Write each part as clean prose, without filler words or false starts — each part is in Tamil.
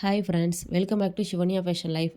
Hi friends, welcome back to Shivaniya fashion life.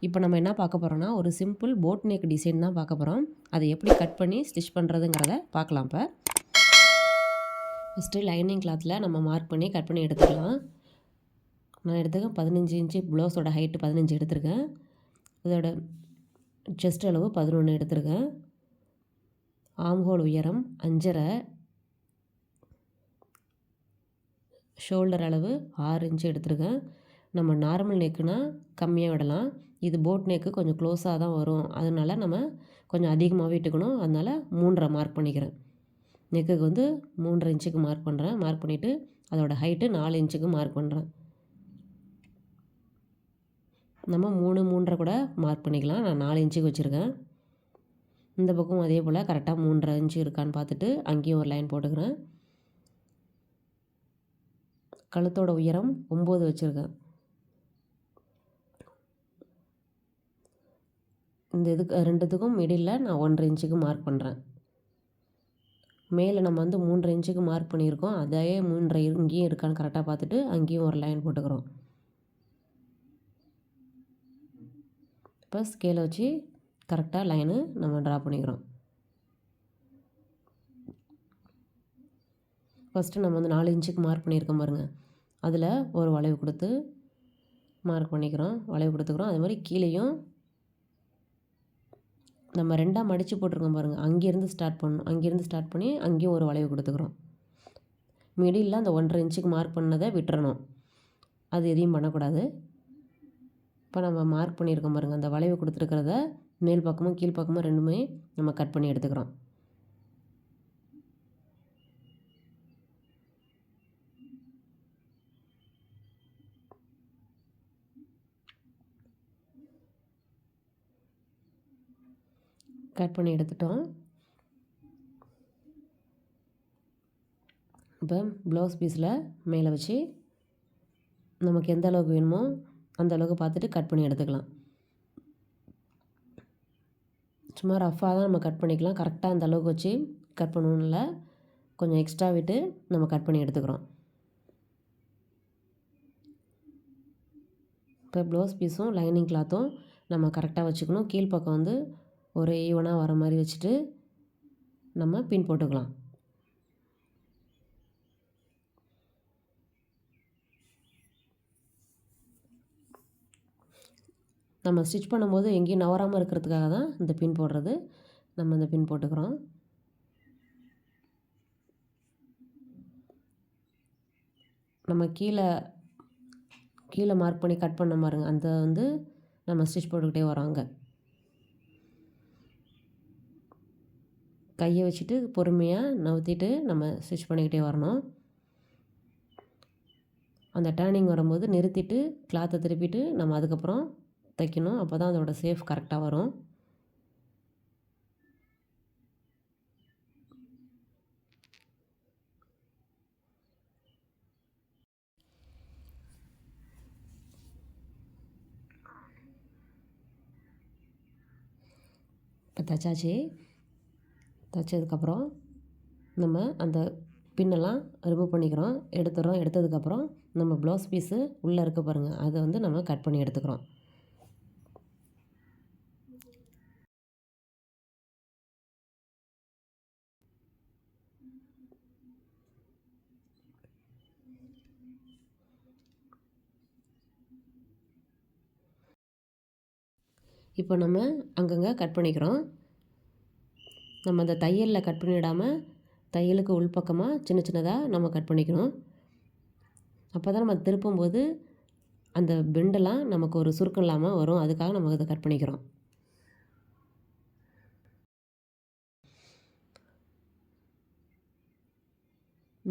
இப்போ நம்ம என்ன பார்க்க போகிறோம்னா, ஒரு சிம்பிள் போட் நெக் டிசைன் தான் பார்க்க போகிறோம். அதை எப்படி கட் பண்ணி ஸ்டிச் பண்ணுறதுங்கிறத பார்க்கலாம். இப்போ ஃபஸ்ட்டு லைனிங் கிளாத்தில் நம்ம மார்க் பண்ணி கட் பண்ணி எடுத்துக்கலாம். நான் எடுத்துக்கேன் 15 இன்ச்சு, ப்ளவுஸோட ஹைட்டு 15 எடுத்திருக்கேன். இதோட செஸ்ட் அளவு 11 எடுத்திருக்கேன். ஆம்ஹோல் உயரம் 5.5, ஷோல்டர் அளவு 6 இன்ச்சு எடுத்திருக்கேன். நம்ம நார்மல் நெக்குனா கம்மியாக விடலாம். இது போட் நெக்கு கொஞ்சம் க்ளோஸாக தான் வரும். அதனால் நம்ம கொஞ்சம் அதிகமாகவே இட்டுக்கணும். அதனால் 3.5 மார்க் பண்ணிக்கிறேன். நெக்குக்கு வந்து 3.5 இன்ச்சுக்கு மார்க் பண்ணுறேன். மார்க் பண்ணிவிட்டு அதோடய ஹைட்டு 4 இன்ச்சுக்கு மார்க் பண்ணுறேன். நம்ம 3.5 கூட மார்க் பண்ணிக்கலாம். நான் 4 இன்ச்சுக்கு வச்சுருக்கேன். இந்த பக்கம் அதே போல் கரெக்டாக 3.5 இன்ச்சு இருக்கான்னு பார்த்துட்டு அங்கேயும் ஒரு லைன் போட்டுக்கிறேன். கழுத்தோட உயரம் 9 வச்சுருக்கேன். இந்த இதுக்கு ரெண்டுத்துக்கும் மிடில் நான் 1.5 இன்ச்சுக்கு மார்க் பண்ணுறேன். மேலே நம்ம வந்து 3.5 இன்ச்சுக்கு மார்க் பண்ணியிருக்கோம். அதே 3.5 இங்கேயும் இருக்கான்னு கரெக்டாக பார்த்துட்டு அங்கேயும் ஒரு லைன் போட்டுக்கிறோம். இப்போ ஸ்கேலை வச்சு கரெக்டாக லைனு நம்ம ட்ரா பண்ணிக்கிறோம். ஃபஸ்ட்டு நம்ம வந்து 4 இன்ச்சுக்கு மார்க் பண்ணியிருக்கோம் பாருங்கள். அதில் ஒரு வளைவு கொடுத்து மார்க் பண்ணிக்கிறோம், வளைவு கொடுத்துக்கிறோம். அதே மாதிரி கீழேயும் நம்ம 2ஆக மடித்து போட்டிருக்கோம் பாருங்கள். அங்கேருந்து ஸ்டார்ட் பண்ணணும். அங்கேருந்து ஸ்டார்ட் பண்ணி அங்கேயும் ஒரு வளைவு கொடுத்துக்கிறோம். மிடில் அந்த 1.5 இன்ச்சுக்கு மார்க் பண்ணதை விட்டுறணும். அது எதையும் பண்ணக்கூடாது. இப்போ நம்ம மார்க் பண்ணியிருக்கோம் பாருங்கள். அந்த வளைவு கொடுத்துருக்கிறத மேல் பக்கமும் கீழ் பக்கமும் ரெண்டுமே நம்ம கட் பண்ணி எடுத்துக்கிறோம். கட் பண்ணி எடுத்துட்டோம். இப்போ ப்ளவுஸ் பீஸில் மேலே வச்சு நமக்கு எந்த அளவுக்கு வேணுமோ அந்த அளவுக்கு பார்த்துட்டு கட் பண்ணி எடுத்துக்கலாம். சும்மா ரஃப்பாக தான் நம்ம கட் பண்ணிக்கலாம். கரெக்டாக அந்த அளவுக்கு வச்சு கட் பண்ணணும் இல்லை, கொஞ்சம் எக்ஸ்ட்ரா விட்டு நம்ம கட் பண்ணி எடுத்துக்கிறோம். இப்போ ப்ளவுஸ் பீஸும் லைனிங் கிளாத்தும் நம்ம கரெக்டாக வச்சுக்கணும். கீழ்ப்பக்கம் வந்து ஒரு ஈவனாக வர மாதிரி வச்சுட்டு நம்ம பின் போட்டுக்கலாம். நம்ம ஸ்டிச் பண்ணும்போது எங்கேயும் நவராமல் இருக்கிறதுக்காக தான் இந்த பின் போடுறது. நம்ம இந்த பின் போட்டுக்கிறோம். நம்ம கீழே மார்க் பண்ணி கட் பண்ண பாருங்க, அந்த வந்து நம்ம ஸ்டிச் போட்டுக்கிட்டே வரோங்க. கையை வச்சுட்டு பொறுமையாக நவுத்திட்டு நம்ம ஸ்டிச் பண்ணிக்கிட்டே வரணும். அந்த டேர்னிங் வரும்போது நிறுத்திட்டு கிளாத்தை திருப்பிட்டு நம்ம அதுக்கப்புறம் தைக்கணும். அப்போ தான் அதோடய சேஃப் கரெக்டாக வரும். இப்போ தைச்சாச்சு. தைச்சதுக்கப்புறம் நம்ம அந்த பின்னெல்லாம் ரிமூவ் பண்ணிக்கிறோம், எடுத்துடுறோம். எடுத்ததுக்கப்புறம் நம்ம ப்ளவுஸ் பீஸு உள்ளே இருக்க பாருங்கள், அதை வந்து நம்ம கட் பண்ணி எடுத்துக்கிறோம். இப்போ நம்ம அங்கங்கே கட் பண்ணிக்கிறோம். நம்ம அந்த தையலில் கட் பண்ணிடாமல் தையலுக்கு உள்பக்கமாக சின்ன சின்னதாக நம்ம கட் பண்ணிக்கணும். அப்போ தான் நம்ம திருப்பும்போது அந்த பெண்டெல்லாம் நமக்கு ஒரு சுருக்கம் இல்லாமல் வரும். அதுக்காக நம்ம இதை கட் பண்ணிக்கிறோம்.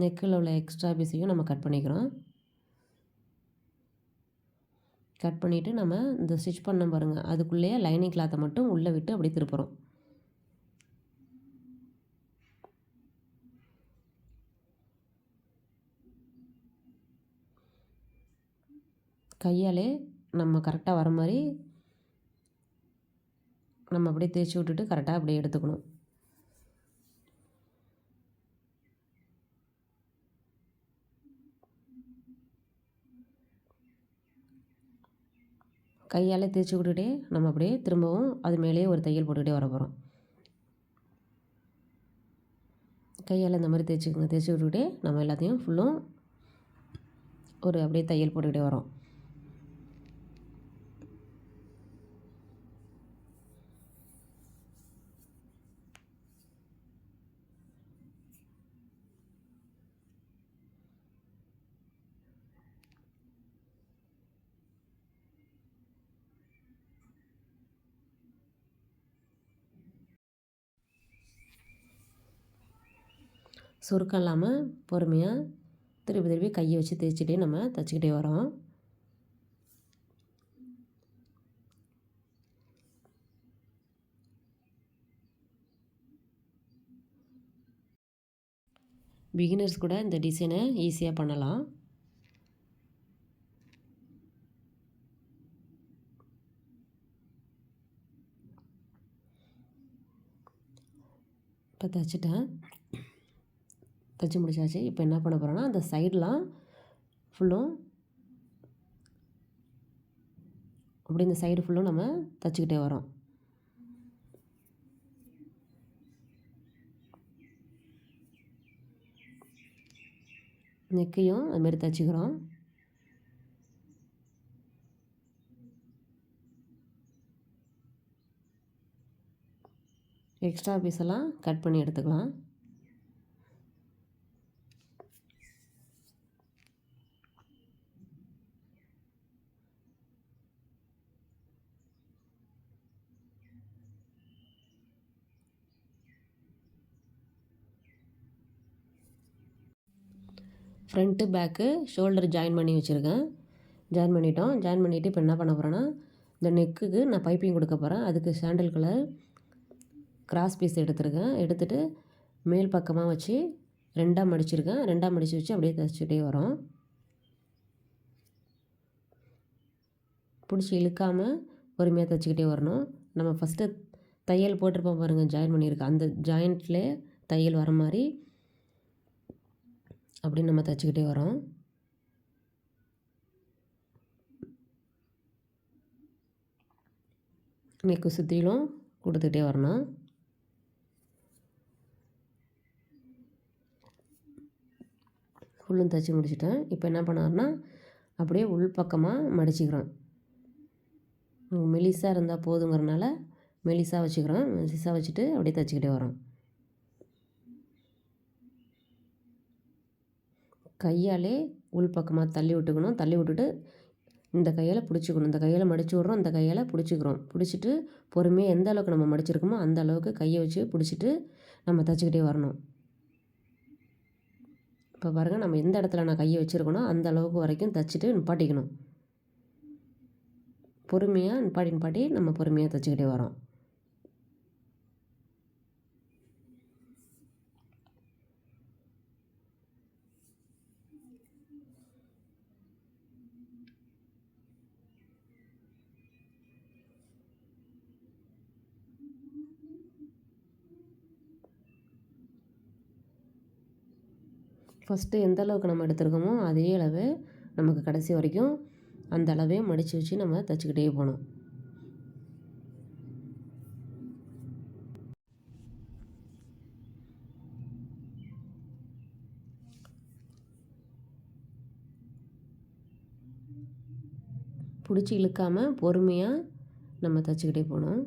நெக்கில் உள்ள எக்ஸ்ட்ரா பீஸையும் நம்ம கட் பண்ணிக்கிறோம். கட் பண்ணிவிட்டு நம்ம இந்த ஸ்டிச் பண்ண பாருங்கள், அதுக்குள்ளேயே லைனிங் கிளாத்தை மட்டும் உள்ளே விட்டு அப்படியே திருப்புறோம். கையாலே நம்ம கரெக்டாக வர மாதிரி நம்ம அப்படியே தேய்ச்சி விட்டுட்டு கரெக்டாக அப்படியே எடுத்துக்கணும். கையால் தேய்ச்சி விட்டுட்டே நம்ம அப்படியே திரும்பவும் அது மேலேயே ஒரு தையல் போட்டுக்கிட்டே வர போகிறோம். கையால் இந்த மாதிரி தேய்ச்சி விட்டுக்கிட்டே நம்ம எல்லாத்தையும் ஃபுல்லும் ஒரு அப்படியே தையல் போட்டுக்கிட்டே வரோம். சுருக்கம் இல்லாமல் பொறுமையாக திருப்பி திருப்பி கையை வச்சு தேய்ச்சிட்டே நம்ம தைச்சிக்கிட்டே வரோம். பிகினர்ஸ் கூட இந்த டிசைனை ஈஸியாக பண்ணலாம். இப்போ தைச்சிட்டேன், தைச்சி முடிச்சாச்சு. இப்போ என்ன பண்ண போகிறோன்னா அந்த சைடெலாம் ஃபுல்லும் அப்படி இந்த சைடு ஃபுல்லும் நம்ம தைச்சிக்கிட்டே வரோம். நெக்கையும் அதுமாரி தைச்சிக்கிறோம். எக்ஸ்ட்ரா பீஸெல்லாம் கட் பண்ணி எடுத்துக்கலாம். ஃப்ரண்ட்டு பேக்கு ஷோல்டர் ஜாயின் பண்ணி வச்சுருக்கேன். ஜாயின் பண்ணிட்டோம். ஜாயின் பண்ணிவிட்டு இப்போ என்ன பண்ண போகிறேன்னா இந்த நெக்குக்கு நான் பைப்பிங் கொடுக்க போகிறேன். அதுக்கு சாண்டல் கலர் கிராஸ் பீஸ் எடுத்துருக்கேன். எடுத்துகிட்டு மேல் பக்கமாக வச்சு 2ஆக மடிச்சிருக்கேன். 2ஆக மடித்து வச்சு அப்படியே தைச்சிட்டே வரோம். பிடிச்சி இழுக்காமல் பொறுமையாக தைச்சிக்கிட்டே வரணும். நம்ம ஃபஸ்ட்டு தையல் போட்டிருப்போம் பாருங்கள், ஜாயின் பண்ணியிருக்கேன். அந்த ஜாயிண்ட்லே தையல் வர மாதிரி அப்படி நம்ம தைச்சிக்கிட்டே வரோம். நெக்கு சுற்றிலும் கொடுத்துக்கிட்டே வரணும். ஃபுல்லும் தைச்சி முடிச்சிட்டேன். இப்போ என்ன பண்ணாருன்னா அப்படியே உள் பக்கமாக மடிச்சிக்கிறோம். மெலிசாக இருந்தால் போதுங்கிறனால மெலிசாக வச்சுக்கிறோம். மெலிசாக வச்சுட்டு அப்படியே தைச்சிக்கிட்டே வரோம். கையாலே உள் பக்கமாக தள்ளி விட்டுக்கணும். தள்ளி விட்டுட்டு இந்த கையால் பிடிச்சிக்கணும். இந்த கையால் மடித்து விட்றோம், இந்த கையால் பிடிச்சிக்கிறோம். பிடிச்சிட்டு பொறுமையாக எந்த அளவுக்கு நம்ம மடிச்சிருக்கோமோ அந்த அளவுக்கு கையை வச்சு பிடிச்சிட்டு நம்ம தைச்சிக்கிட்டே வரணும். இப்போ பாருங்கள், நம்ம எந்த இடத்துல நான் கையை வச்சுருக்கணும் அந்த அளவுக்கு வரைக்கும் தைச்சிட்டு நிப்பாட்டிக்கணும். பொறுமையாக நிப்பாட்டி நம்ம பொறுமையாக தைச்சிக்கிட்டே வரோம். ஃபஸ்ட்டு எந்த அளவுக்கு நம்ம எடுத்துருக்கோமோ அதே அளவு நமக்கு கடைசி வரைக்கும் அந்த அளவே மடித்து வச்சு நம்ம தைச்சிக்கிட்டே போகணும். பிடிச்சி இழுக்காமல் பொறுமையாக நம்ம தைச்சிக்கிட்டே போகணும்.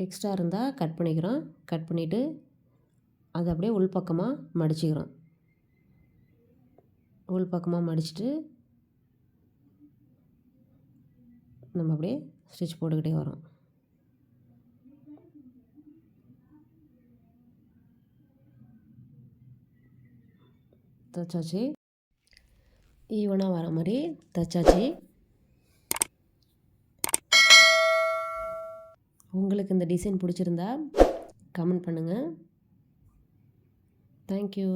எக்ஸ்ட்ரா இருந்தால் கட் பண்ணிக்கிறோம். கட் பண்ணிவிட்டு அதை அப்படியே உள் பக்கமாக மடிச்சிக்கிறோம். உள் பக்கமாக மடிச்சுட்டு நம்ம அப்படியே ஸ்டிச் போட்டுக்கிட்டே வரோம். தைச்சாச்சு. ஈவனாக வர மாதிரி தைச்சாச்சு. உங்களுக்கு இந்த டிசைன் பிடிச்சிருந்தா கமெண்ட் பண்ணுங்கள். தேங்க்யூ.